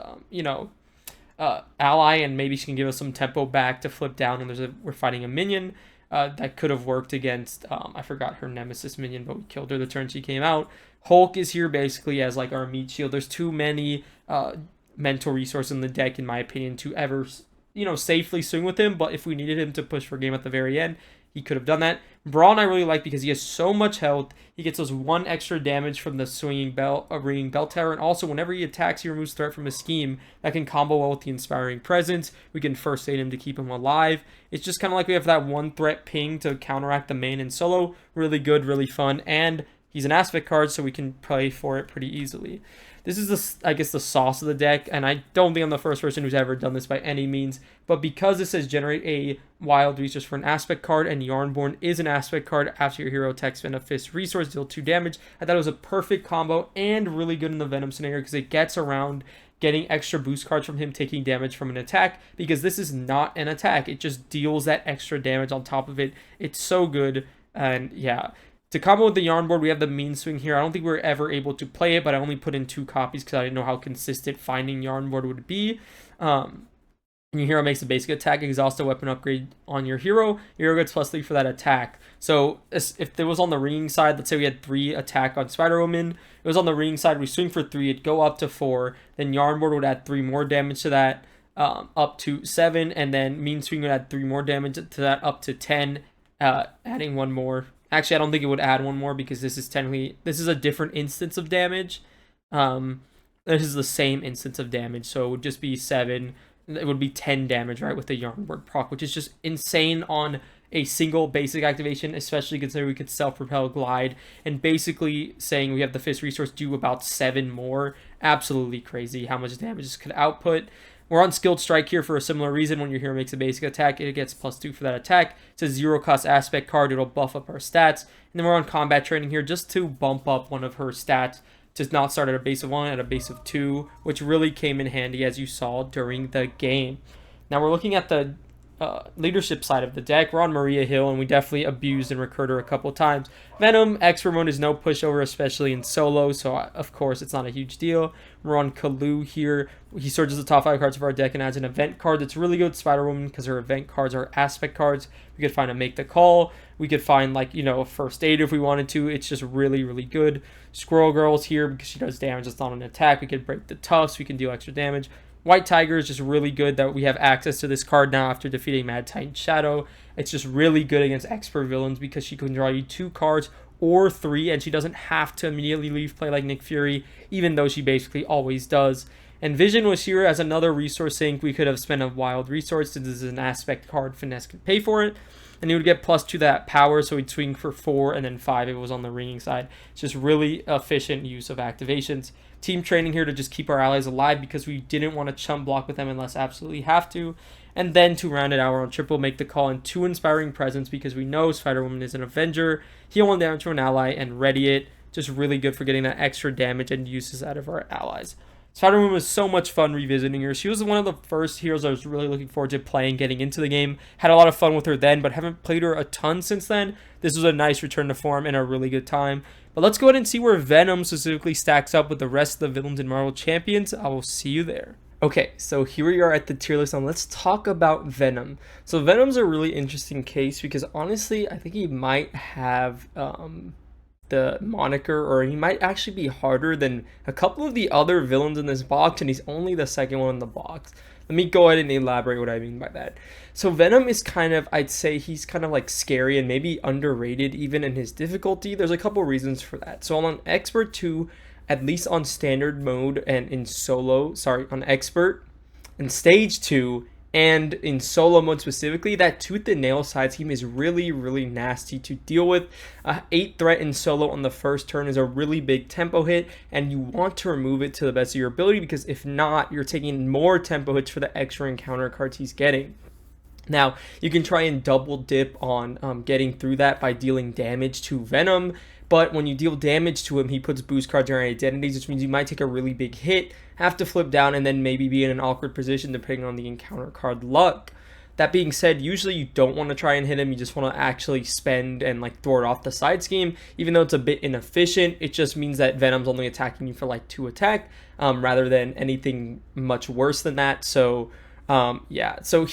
ally, and maybe she can give us some tempo back to flip down when we're fighting a minion. That could have worked against, I forgot her nemesis minion, but we killed her the turn she came out. Hulk is here basically as like our meat shield. There's too many mental resources in the deck, in my opinion, to ever, safely swing with him. But if we needed him to push for game at the very end, he could have done that. Brawn I really like because he has so much health. He gets those 1 extra damage from the swinging ringing bell tower, and also whenever he attacks, he removes threat from his scheme. That can combo well with the inspiring presence. We can first aid him to keep him alive. It's just kind of like we have that 1 threat ping to counteract the main and solo. Really good, really fun, and he's an aspect card, so we can play for it pretty easily. This is, I guess, the sauce of the deck, and I don't think I'm the first person who's ever done this by any means, but because it says generate a wild resource for an aspect card, and Yarnborn is an aspect card after your hero attacks, spend a fist resource, deal 2 damage, I thought it was a perfect combo and really good in the Venom scenario because it gets around getting extra boost cards from him taking damage from an attack, because this is not an attack. It just deals that extra damage on top of it. It's so good, and yeah. To combo with the Yarn board, we have the Mean Swing here. I don't think we were ever able to play it, but I only put in 2 copies because I didn't know how consistent finding Yarn board would be. Your hero makes a basic attack, exhaust a weapon upgrade on your hero gets +3 for that attack. So if it was on the ringing side, let's say we had 3 attack on Spider-Woman, it was on the ringing side, we swing for 3, it'd go up to 4, then Yarn board would add 3 more damage to that, up to 7, and then Mean Swing would add 3 more damage to that, up to 10, adding 1 more. Actually, I don't think it would add 1 more because this is a different instance of damage. This is the same instance of damage, so it would just be 7. It would be 10 damage, right, with the Yarn Board proc, which is just insane on a single basic activation, especially considering we could self-propel glide, and basically saying we have the fist resource do about 7 more. Absolutely crazy how much damage this could output. We're on Skilled Strike here for a similar reason. When your hero makes a basic attack, it gets +2 for that attack. It's a 0-cost aspect card. It'll buff up our stats. And then we're on Combat Training here just to bump up one of her stats to not start at a base of 1, at a base of 2, which really came in handy as you saw during the game. Now we're looking at the leadership side of the deck. We're on Maria Hill, and we definitely abused and recurred her a couple times. Venom, Expert Mode is no pushover, especially in solo, so of course it's not a huge deal. We're on Kalu here. He searches the top 5 cards of our deck and adds an event card that's really good with Spider-Woman because her event cards are aspect cards. We could find a Make the Call. We could find, like, a First Aid if we wanted to. It's just really, really good. Squirrel Girl's here because she does damage. It's not an attack. We could break the Tufts. We can deal extra damage. White Tiger is just really good that we have access to this card now after defeating Mad Titan Shadow. It's just really good against expert villains because she can draw you 2 cards or 3, and she doesn't have to immediately leave play like Nick Fury, even though she basically always does. And Vision was here as another resource sink. We could have spent a wild resource since this is an aspect card. Finesse could pay for it. And he would get +2 to that power, so he'd swing for 4 and then 5 if it was on the ringing side. It's just really efficient use of activations. Team training here to just keep our allies alive because we didn't want to chump block with them unless absolutely have to. And then to round it out, we're on triple Make the Call and 2 Inspiring Presence because we know Spider-Woman is an Avenger. Heal 1 damage to an ally and ready it. Just really good for getting that extra damage and uses out of our allies. Spider-Woman was so much fun revisiting her. She was one of the first heroes I was really looking forward to playing, getting into the game. Had a lot of fun with her then, but haven't played her a ton since then. This was a nice return to form and a really good time. But let's go ahead and see where Venom specifically stacks up with the rest of the villains in Marvel Champions. I will see you there. Okay, so here we are at the tier list, and let's talk about Venom. So Venom's a really interesting case because honestly, I think he might have the moniker, or he might actually be harder than a couple of the other villains in this box, and he's only the second one in the box. Let me go ahead and elaborate what I mean by that. So Venom is kind of, I'd say he's kind of like scary and maybe underrated even in his difficulty. There's a couple reasons for that. So on Expert 2, at least on standard mode and in solo, sorry, on Expert and Stage 2, and in solo mode specifically, that tooth and nail side scheme is really, really nasty to deal with. 8 threat in solo on the first turn is a really big tempo hit, and you want to remove it to the best of your ability, because if not, you're taking more tempo hits for the extra encounter cards he's getting. Now, you can try and double dip on getting through that by dealing damage to Venom, but when you deal damage to him, he puts boost cards on your identities, which means you might take a really big hit, have to flip down, and then maybe be in an awkward position depending on the encounter card luck. That being said, usually you don't want to try and hit him, you just want to actually spend and like throw it off the side scheme. Even though it's a bit inefficient, it just means that Venom's only attacking you for like 2 attack, rather than anything much worse than that. So yeah, so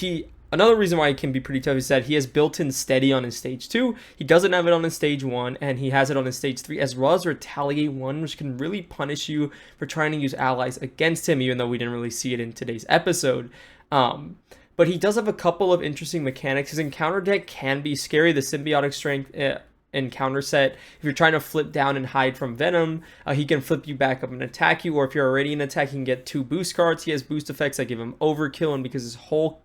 another reason why he can be pretty tough is that he has built-in steady on his stage 2. He doesn't have it on his stage 1, and he has it on his stage 3, as well as retaliate 1, which can really punish you for trying to use allies against him, even though we didn't really see it in today's episode. But he does have a couple of interesting mechanics. His encounter deck can be scary. The symbiotic strength encounter set, if you're trying to flip down and hide from Venom, he can flip you back up and attack you, or if you're already in attack, he can get 2 boost cards. He has boost effects that give him overkill, and because his whole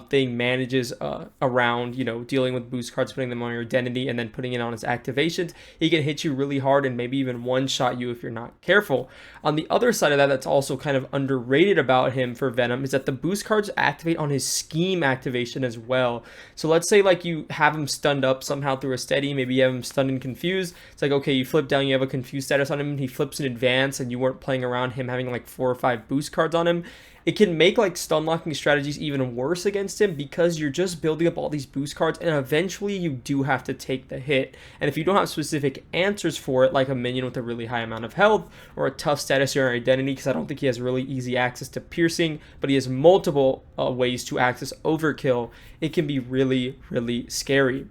thing manages around, you know, dealing with boost cards, putting them on your identity, and then putting it on his activations, he can hit you really hard and maybe even one-shot you if you're not careful. On the other side of that, that's also kind of underrated about him for Venom, is that the boost cards activate on his scheme activation as well. So let's say like you have him stunned up somehow through a steady, maybe you have him stunned and confused. It's like, okay, you flip down, you have a confused status on him, and he flips in advance, and you weren't playing around him having like 4 or 5 boost cards on him. It can make like stun locking strategies even worse against him, because you're just building up all these boost cards, and eventually you do have to take the hit. And if you don't have specific answers for it, like a minion with a really high amount of health, or a tough status or identity, because I don't think he has really easy access to piercing, but he has multiple ways to access overkill, it can be really, really scary.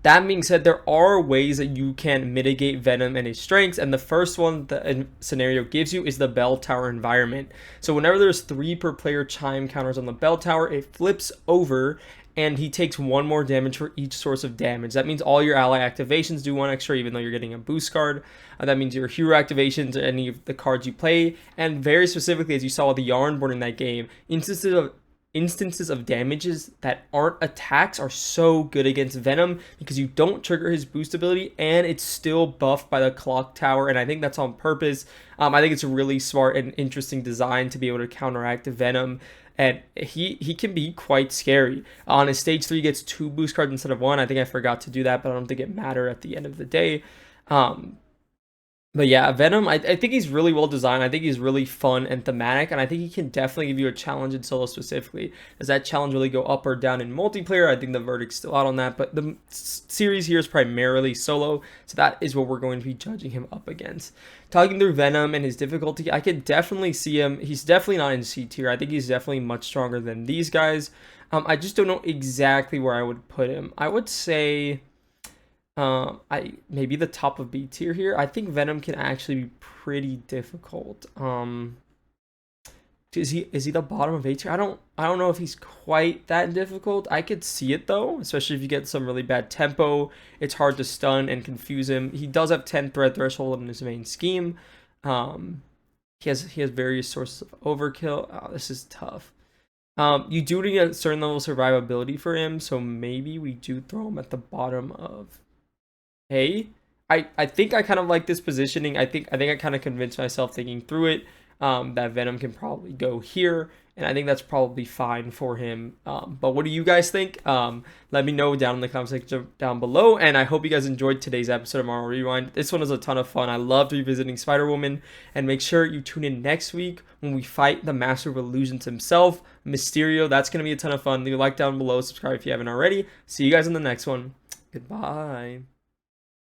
That being said, there are ways that you can mitigate Venom and his strengths, and the first one the scenario gives you is the bell tower environment. So whenever there's 3 per player chime counters on the bell tower, it flips over, and he takes 1 more damage for each source of damage. That means all your ally activations do 1 extra, even though you're getting a boost card. That means your hero activations, any of the cards you play, and very specifically, as you saw with the Yarn board in that game, instances of damages that aren't attacks are so good against Venom, because you don't trigger his boost ability, and it's still buffed by the clock tower, and I think that's on purpose. I think it's a really smart and interesting design to be able to counteract Venom, and he can be quite scary. On his stage 3, he gets 2 boost cards instead of 1. I think I forgot to do that, but I don't think it mattered at the end of the day. But yeah, Venom, I think he's really well designed. I think he's really fun and thematic, and I think he can definitely give you a challenge in solo specifically. Does that challenge really go up or down in multiplayer? I think the verdict's still out on that, but the series here is primarily solo, so that is what we're going to be judging him up against. Talking through Venom and his difficulty, I could definitely see him. He's definitely not in C tier. I think he's definitely much stronger than these guys. I just don't know exactly where I would put him. I would say maybe the top of B tier here. I think Venom can actually be pretty difficult. Is he the bottom of A tier? I don't know if he's quite that difficult. I could see it though, especially if you get some really bad tempo. It's hard to stun and confuse him. He does have 10 threat threshold in his main scheme. He has various sources of overkill. Oh, this is tough. You do need a certain level of survivability for him, so maybe we do throw him at the bottom of A. I think I kind of like this positioning. I think I kind of convinced myself thinking through it that Venom can probably go here, and I think that's probably fine for him. But what do you guys think? Let me know down in the comment section down below, and I hope you guys enjoyed today's episode of Marvel Rewind. This one was a ton of fun. I loved revisiting Spider-Woman, and make sure you tune in next week when we fight the Master of Illusions himself, Mysterio. That's going to be a ton of fun. Leave a like down below, subscribe if you haven't already. See you guys in the next one. Goodbye.